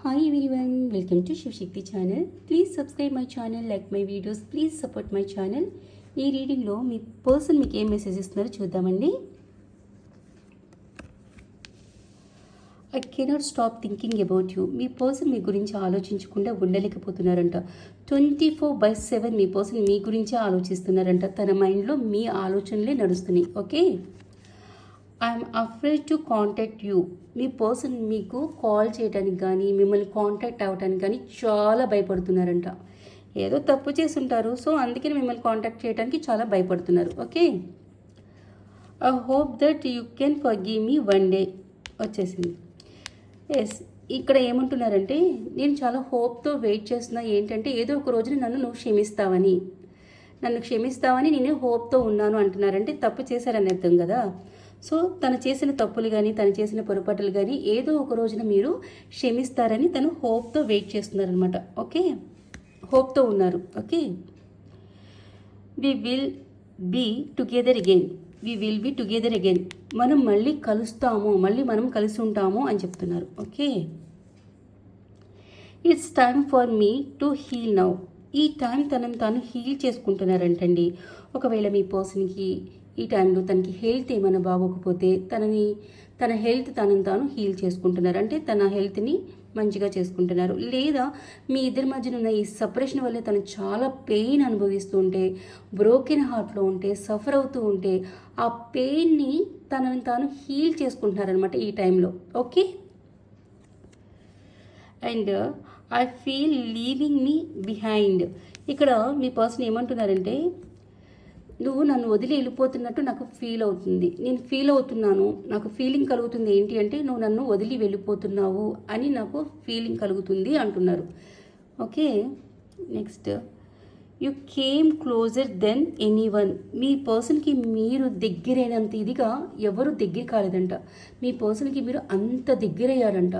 Hi everyone, welcome to Shivshakti channel. Please subscribe my channel, like my videos, please support my channel. ఈ రీడింగ్లో మీ person మీకు ఏం message ఇస్తున్నారో చూద్దామండి. I cannot stop thinking about you. మీ person మీ గురించి ఆలోచించకుండా ఉండలేకపోతున్నారంట. 24/7 మీ పర్సన్ మీ గురించే ఆలోచిస్తున్నారంట. తన మైండ్లో మీ ఆలోచనలే నడుస్తున్నాయి. Okay, I'm afraid to contact you. మీ పర్సన్ మీకు కాల్ చేయడానికి కానీ మిమ్మల్ని కాంటాక్ట్ అవ్వడానికి కానీ చాలా భయపడుతున్నారంట. ఏదో తప్పు చేసి ఉంటారు, సో అందుకని మిమ్మల్ని కాంటాక్ట్ చేయడానికి చాలా భయపడుతున్నారు. Okay, I hope that you can forgive me one day వచ్చేసింది. ఎస్, ఇక్కడ ఏమంటున్నారంటే నేను చాలా హోప్తో వెయిట్ చేస్తున్నా. ఏంటంటే ఏదో ఒక రోజున నన్ను క్షమిస్తావని నేను హోప్తో ఉన్నాను అంటున్నారంటే తప్పు చేశారని అర్థం కదా. సో తను చేసిన తప్పులు కానీ తను చేసిన పొరపాట్లు కానీ ఏదో ఒక రోజున మీరు క్షమిస్తారని తను హోప్తో వెయిట్ చేస్తున్నారనమాట. ఓకే, హోప్తో ఉన్నారు. Okay, we will be together again. మనం మళ్ళీ కలుస్తాము, మనం కలిసి ఉంటాము అని చెప్తున్నారు. Okay, it's time for me to heal now. ఈ టైం తనను తాను హీల్ చేసుకుంటున్నారంటండి. ఒకవేళ మీ పర్సన్కి ఈ టైంలో తనకి హెల్త్ ఏమైనా బాగోకపోతే తన హెల్త్ తనను తాను హీల్ చేసుకుంటున్నారు, అంటే తన హెల్త్ని మంచిగా చేసుకుంటున్నారు. లేదా మీ ఇద్దరి మధ్యన ఉన్న ఈ సపరేషన్ వల్లే తను చాలా పెయిన్ అనుభవిస్తూ ఉంటే, బ్రోకెన్ హార్ట్లో ఉంటే, సఫర్ అవుతూ ఉంటే ఆ పెయిన్ని తనను తాను హీల్ చేసుకుంటున్నారనమాట ఈ టైంలో. Okay, and I feel leaving me behind. ఇక్కడ మీ పర్సన్ ఏమంటున్నారంటే నువ్వు నన్ను వదిలి వెళ్ళిపోతున్నట్టు నాకు నేను ఫీల్ అవుతున్నాను. నాకు ఫీలింగ్ కలుగుతుంది. ఏంటి అంటే నువ్వు నన్ను వదిలి వెళ్ళిపోతున్నావు అని నాకు ఫీలింగ్ కలుగుతుంది అంటున్నారు. Okay, next you came closer then anyone. మీ పర్సన్కి మీరు దగ్గరైనంత ఇదిగా ఎవరు దగ్గర కాలేదంట. మీ పర్సన్కి మీరు అంత దగ్గరయ్యారంట.